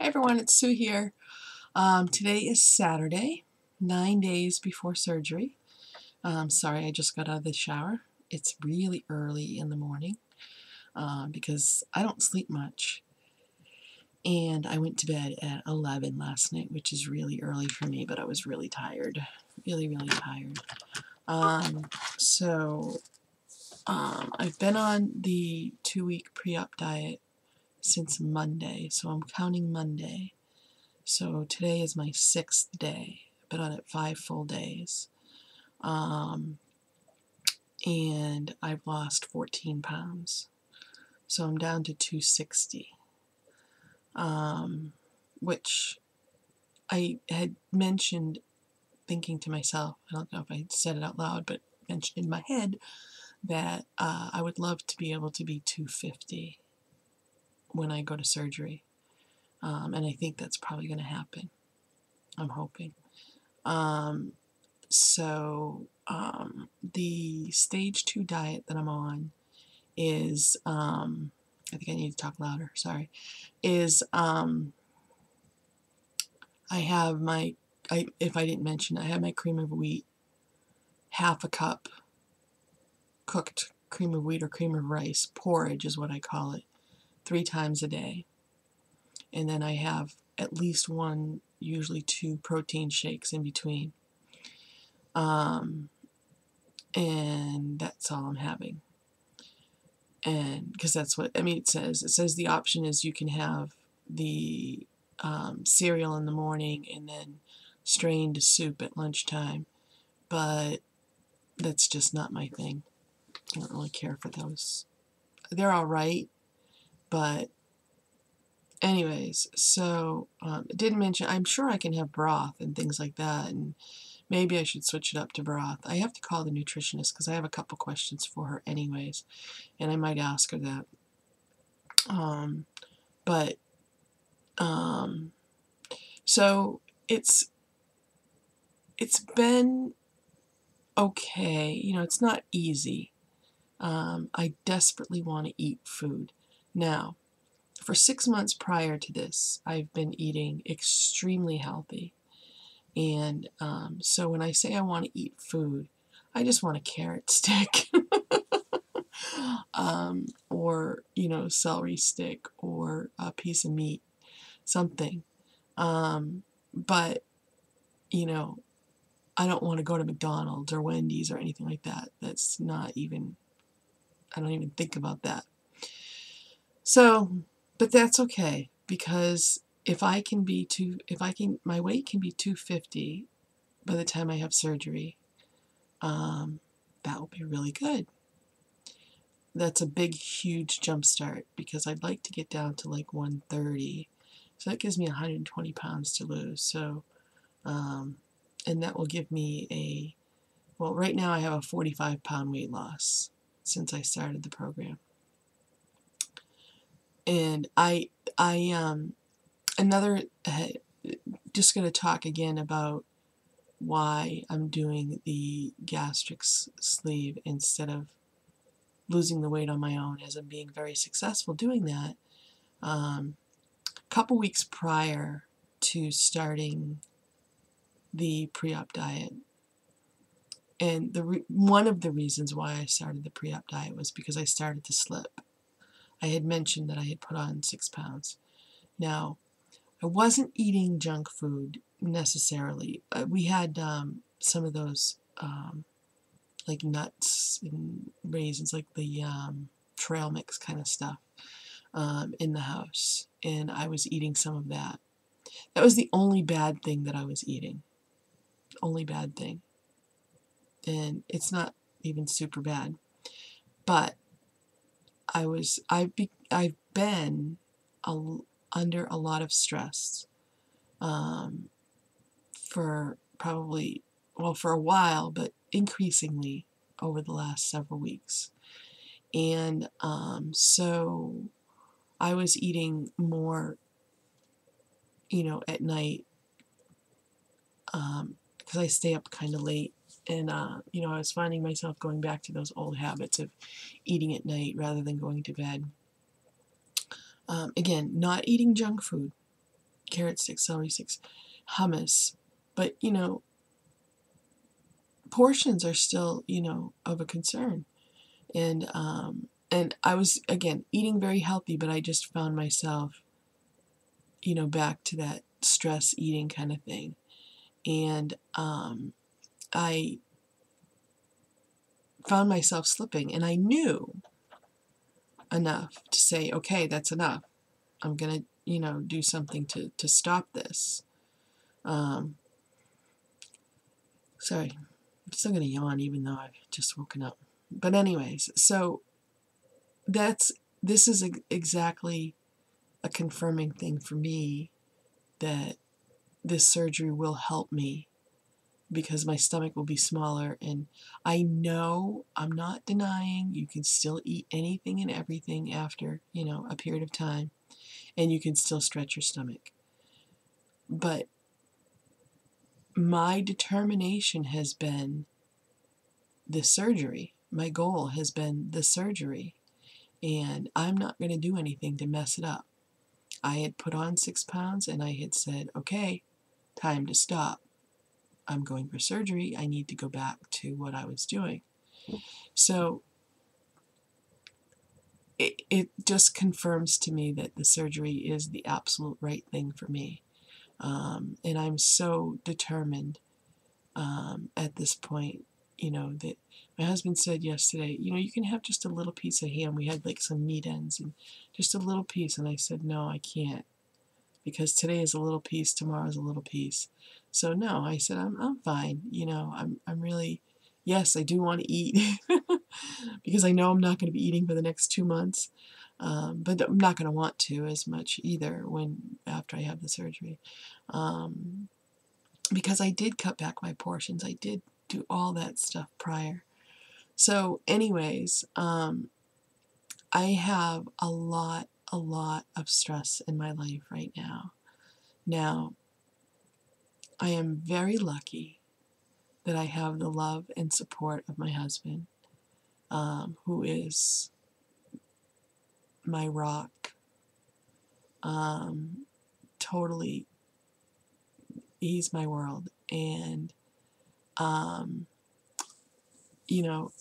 Hi everyone, it's Sue here. Today is Saturday, 9 days before surgery. Sorry, I just got out of the shower. It's really early in the morning because I don't sleep much. And I went to bed at 11 last night, which is really early for me, but I was really tired. Really tired. I've been on the 2-week pre-op diet since Monday, so I'm counting Monday. So today is my 6th day. I've been on it 5 full days. And I've lost 14 pounds. So I'm down to 260. Which I had mentioned, thinking to myself, I don't know if I said it out loud, but mentioned in my head that I would love to be able to be 250 when I go to surgery. And I think that's probably going to happen. I'm hoping. The stage 2 diet that I'm on is, I think I need to talk louder, sorry, is, I have my, if I didn't mention, I have my cream of wheat, half a cup cooked cream of wheat or cream of rice, porridge is what I call it, 3 times a day. And then I have at least 1, usually 2 protein shakes in between. And that's all I'm having. And because that's what, it says the option is you can have the cereal in the morning and then strained soup at lunchtime, but that's just not my thing. I don't really care for those. They're all right, but anyways, so it didn't mention, I'm sure I can have broth and things like that, and maybe I should switch it up to broth. I have to call the nutritionist because I have a couple questions for her anyways, and I might ask her that. So it's been okay. You know, it's not easy. I desperately want to eat food. Now, for 6 months prior to this, I've been eating extremely healthy. And so when I say I want to eat food, I just want a carrot stick. Or, celery stick or a piece of meat, something. But, I don't want to go to McDonald's or Wendy's or anything like that. That's not even, I don't even think about that. So, but that's okay, because my weight can be 250 by the time I have surgery, that will be really good. That's a big, huge jump start, because I'd like to get down to like 130. So that gives me 120 pounds to lose. So, and that will give me well, right now I have a 45-pound weight loss since I started the program. And just going to talk again about why I'm doing the gastric sleeve instead of losing the weight on my own, as I'm being very successful doing that. A couple weeks prior to starting the pre-op diet, and one of the reasons why I started the pre-op diet was because I started to slip. I had mentioned that I had put on 6 pounds. Now, I wasn't eating junk food necessarily. We had some of those like nuts and raisins, like the trail mix kind of stuff in the house, and I was eating some of that. That was the only bad thing that I was eating. Only bad thing. And it's not even super bad. But I've been under a lot of stress for a while, but increasingly over the last several weeks. And so I was eating more, at night, because I stay up kind of late. And, I was finding myself going back to those old habits of eating at night rather than going to bed. Again, not eating junk food. carrot sticks, celery sticks, hummus. But, portions are still, of a concern. And I was, again, eating very healthy, but I just found myself, back to that stress eating kind of thing. And I found myself slipping, and I knew enough to say, okay, that's enough. I'm going to, do something to stop this. Sorry, I'm still going to yawn even though I've just woken up. But anyways, so this is exactly a confirming thing for me that this surgery will help me because my stomach will be smaller, and I know, I'm not denying, you can still eat anything and everything after, a period of time, and you can still stretch your stomach. But my determination has been the surgery. My goal has been the surgery, and I'm not going to do anything to mess it up. I had put on 6 pounds, and I had said, okay, time to stop. I'm going for surgery. I need to go back to what I was doing. So it just confirms to me that the surgery is the absolute right thing for me. And I'm so determined at this point, that my husband said yesterday, you can have just a little piece of ham. We had like some meat ends and just a little piece. And I said, no, I can't. Because today is a little piece, tomorrow is a little piece. So no, I said, I'm fine. I'm really, yes, I do want to eat because I know I'm not going to be eating for the next 2 months. But I'm not going to want to as much either after I have the surgery. Because I did cut back my portions. I did do all that stuff prior. So anyways, I have a lot of stress in my life right now. Now, I am very lucky that I have the love and support of my husband, who is my rock. Totally, he's my world. And,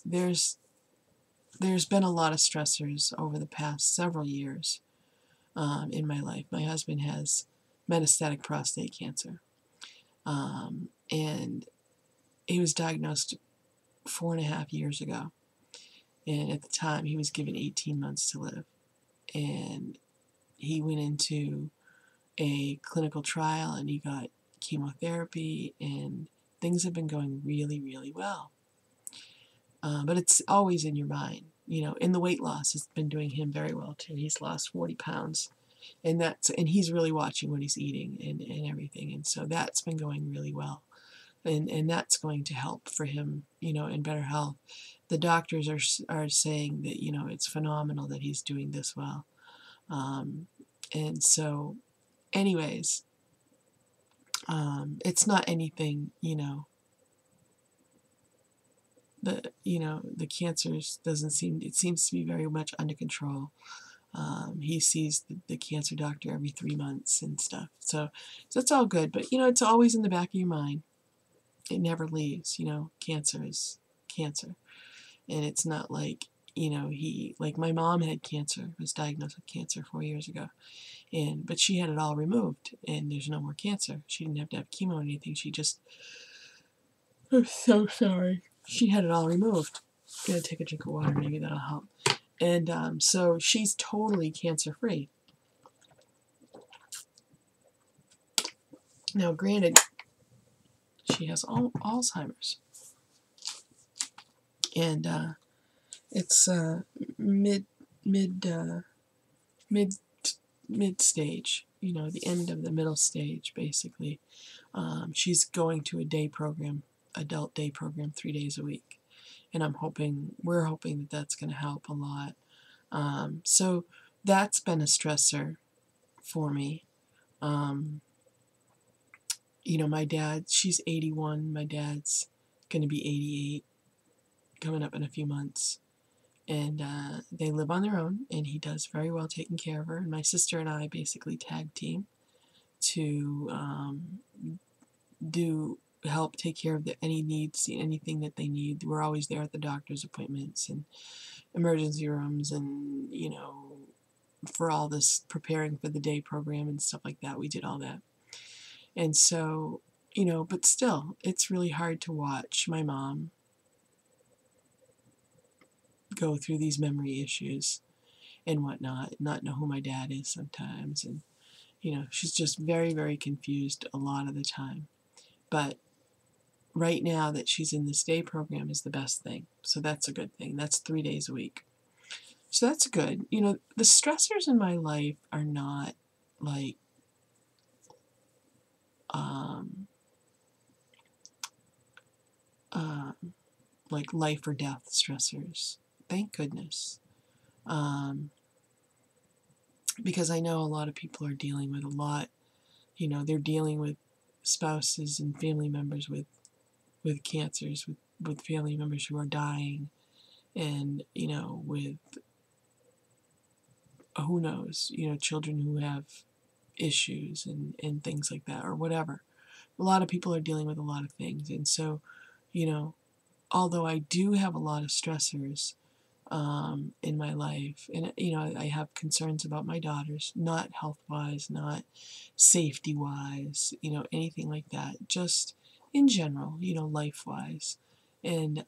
there's been a lot of stressors over the past several years in my life. My husband has metastatic prostate cancer. And he was diagnosed 4.5 years ago. And at the time, he was given 18 months to live. And he went into a clinical trial, and he got chemotherapy, and things have been going really, really well. But it's always in your mind, and the weight loss has been doing him very well too. He's lost 40 pounds, and he's really watching what he's eating and everything, and so that's been going really well, and that's going to help for him, in better health. The doctors are saying that it's phenomenal that he's doing this well, and so, anyways, it's not anything, the cancers it seems to be very much under control. He sees the cancer doctor every 3 months and stuff. So it's all good. But, it's always in the back of your mind. It never leaves. Cancer is cancer. And it's not like, like my mom had cancer, was diagnosed with cancer 4 years ago. But she had it all removed, and there's no more cancer. She didn't have to have chemo or anything. I'm so sorry. She had it all removed. I'm gonna take a drink of water, maybe that'll help. And so she's totally cancer-free. Now, granted, she has Alzheimer's, and it's mid stage. The end of the middle stage, basically. She's going to adult day program 3 days a week. And we're hoping that that's going to help a lot. So that's been a stressor for me. My dad, she's 81. My dad's going to be 88, coming up in a few months. And they live on their own, and he does very well taking care of her. And my sister and I basically tag team to help take care of any needs, anything that they need. We're always there at the doctor's appointments and emergency rooms, and for all this preparing for the day program and stuff like that. We did all that. And so, but still, it's really hard to watch my mom go through these memory issues and whatnot, not know who my dad is sometimes. And, she's just very, very confused a lot of the time. But right now that she's in this day program is the best thing. So that's a good thing. That's 3 days a week. So that's good. The stressors in my life are not like like life or death stressors. Thank goodness. Because I know a lot of people are dealing with a lot. They're dealing with spouses and family members with cancers, with family members who are dying, and, with, who knows, children who have issues and things like that, or whatever. A lot of people are dealing with a lot of things. And so, although I do have a lot of stressors in my life, and I have concerns about my daughters, not health-wise, not safety-wise, anything like that, just in general, life-wise. And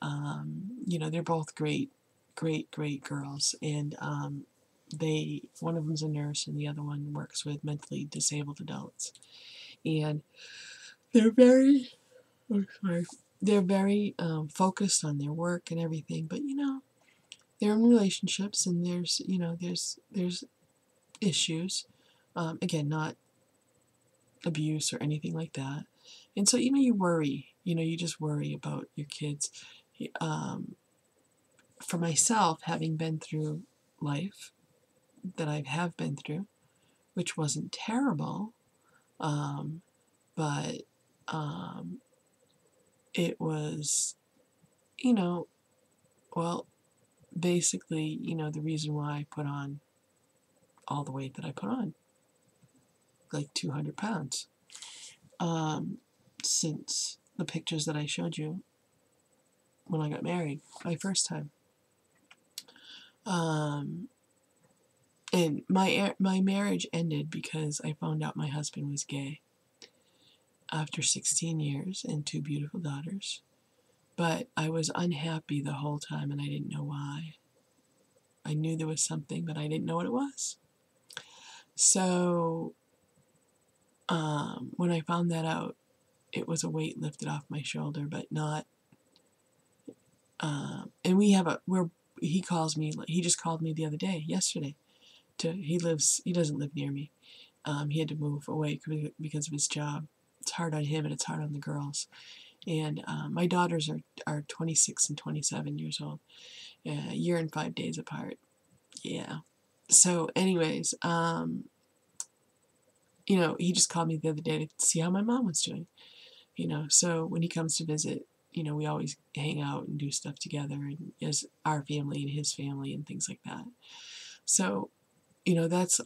they're both great girls, and one of them's a nurse and the other one works with mentally disabled adults, and they're very focused on their work and everything, but they're in relationships, and there's issues. Again, not abuse or anything like that. And so, you worry. You just worry about your kids. For myself, having been through life that I have been through, which wasn't terrible, but it was, well, basically, the reason why I put on all the weight that I put on, like 200 pounds, since the pictures that I showed you when I got married, my first time. And my marriage ended because I found out my husband was gay after 16 years and 2 beautiful daughters. But I was unhappy the whole time, and I didn't know why. I knew there was something, but I didn't know what it was. So when I found that out, it was a weight lifted off my shoulder, but not. And he just called me the other day, yesterday. He doesn't live near me. He had to move away because of his job. It's hard on him and it's hard on the girls. And my daughters are 26 and 27 years old, a year and 5 days apart. Yeah. So anyways, he just called me the other day to see how my mom was doing. So when he comes to visit, we always hang out and do stuff together, and as our family and his family and things like that. So,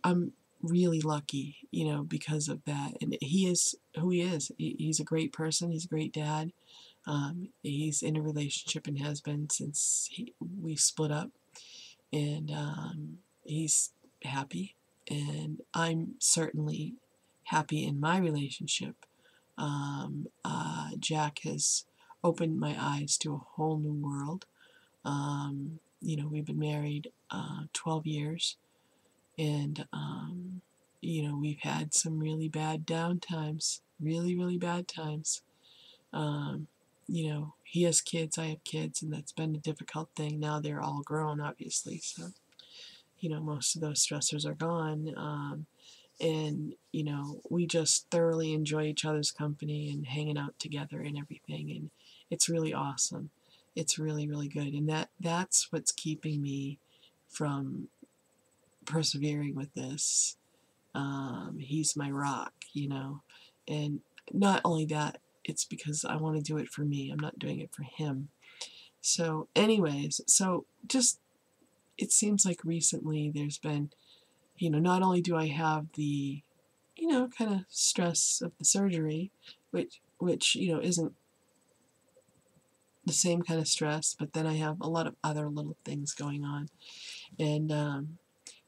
I'm really lucky, because of that. And he is who he is. He's a great person. He's a great dad. He's in a relationship and has been since we split up. And he's happy. And I'm certainly happy in my relationship. Jack has opened my eyes to a whole new world. We've been married 12 years, and we've had some really bad down times, really, really bad times. He has kids, I have kids, and that's been a difficult thing. Now they're all grown, obviously, so most of those stressors are gone. And we just thoroughly enjoy each other's company and hanging out together and everything, and it's really awesome. It's really, really good, and that's what's keeping me from persevering with this. He's my rock, and not only that, it's because I want to do it for me. I'm not doing it for him. So anyways, just it seems like recently there's been, not only do I have the kind of stress of the surgery, which isn't the same kind of stress, but then I have a lot of other little things going on. And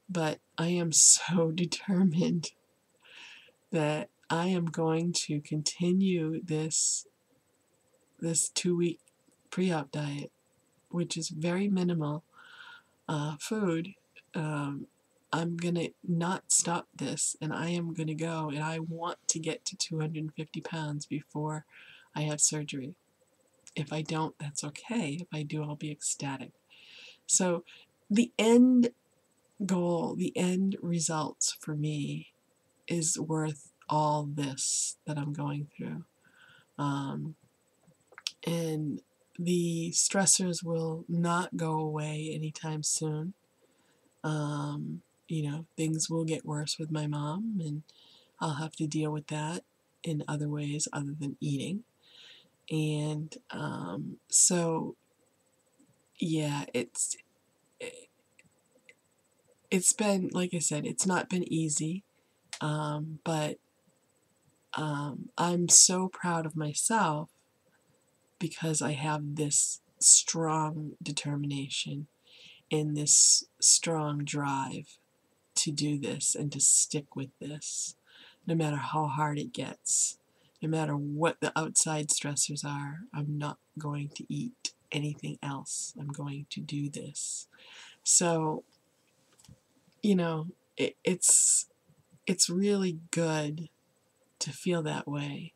but I am so determined that I am going to continue this 2-week pre-op diet, which is very minimal food. I'm gonna not stop this, and I am gonna go, and I want to get to 250 pounds before I have surgery. If I don't, that's okay. If I do, I'll be ecstatic. So the end goal, the end results for me is worth all this that I'm going through. And the stressors will not go away anytime soon. Things will get worse with my mom, and I'll have to deal with that in other ways other than eating. And so, yeah, it's been, like I said, it's not been easy, but I'm so proud of myself because I have this strong determination and this strong drive to do this and to stick with this, no matter how hard it gets, no matter what the outside stressors are. I'm not going to eat anything else. I'm going to do this. So, it's really good to feel that way.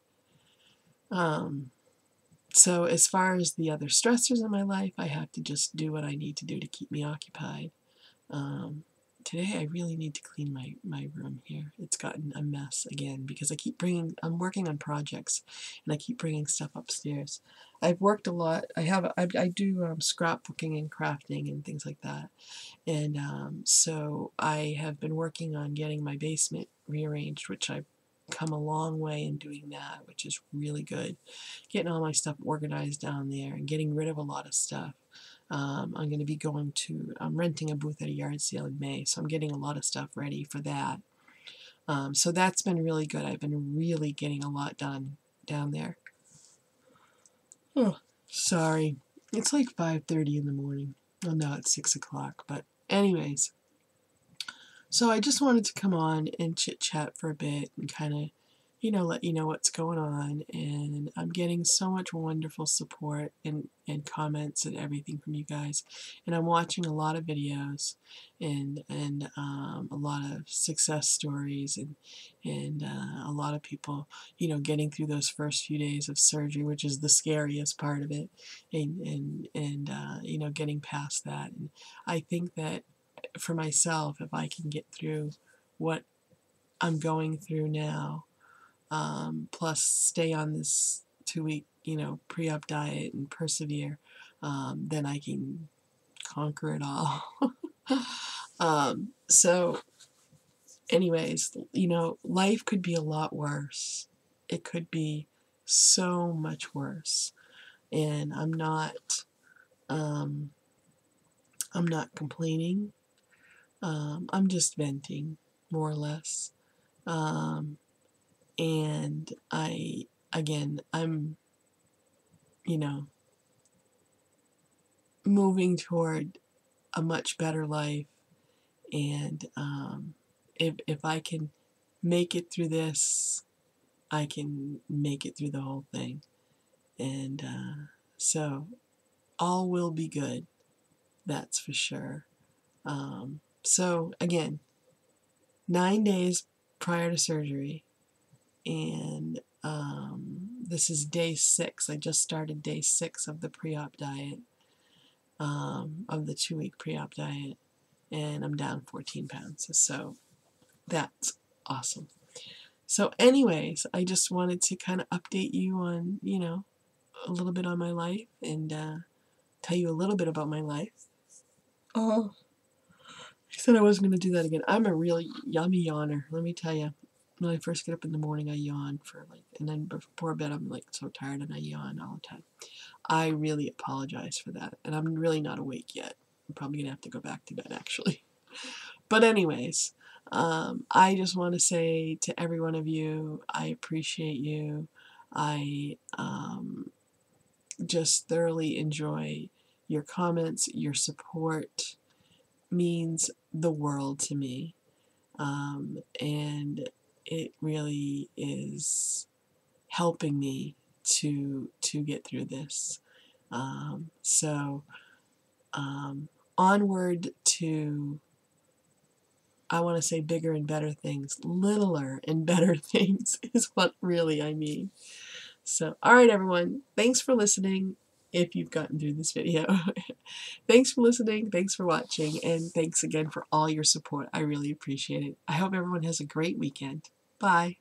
So as far as the other stressors in my life, I have to just do what I need to do to keep me occupied. Today I really need to clean my room here. It's gotten a mess again because I'm working on projects and I keep bringing stuff upstairs. I've worked a lot. I do scrapbooking and crafting and things like that. And so I have been working on getting my basement rearranged, which I've come a long way in doing that, which is really good. Getting all my stuff organized down there and getting rid of a lot of stuff. I'm going to be I'm renting a booth at a yard sale in May, so I'm getting a lot of stuff ready for that. So that's been really good. I've been really getting a lot done down there. Oh, sorry. It's like 5:30 in the morning. Well, now it's 6 o'clock, but anyways. So I just wanted to come on and chit-chat for a bit and kind of, let you know what's going on. And I'm getting so much wonderful support and comments and everything from you guys. And I'm watching a lot of videos and a lot of success stories and a lot of people, getting through those first few days of surgery, which is the scariest part of it, and getting past that. And I think that for myself, if I can get through what I'm going through now, plus stay on this 2-week, pre-op diet and persevere, then I can conquer it all. So anyways, life could be a lot worse. It could be so much worse. And I'm not complaining. I'm just venting, more or less. And I'm, moving toward a much better life. And if I can make it through this, I can make it through the whole thing. And so all will be good, that's for sure. So again, 9 days prior to surgery, and this is day 6. I just started day 6 of the pre-op diet, of the 2-week pre-op diet, and I'm down 14 pounds. So that's awesome. So anyways, I just wanted to kind of update you on, a little bit on my life and tell you a little bit about my life. Oh, I said I wasn't going to do that again. I'm a really yummy yawner, let me tell you. When I first get up in the morning, I yawn and then before bed, I'm so tired and I yawn all the time. I really apologize for that, and I'm really not awake yet. I'm probably going to have to go back to bed, actually. But anyways, I just want to say to every one of you, I appreciate you. I just thoroughly enjoy your comments. Your support means the world to me. And it really is helping me to get through this. So onward to, I want to say, bigger and better things. Littler and better things is what really I mean. So, all right, everyone. Thanks for listening if you've gotten through this video. Thanks for listening. Thanks for watching. And thanks again for all your support. I really appreciate it. I hope everyone has a great weekend. Bye.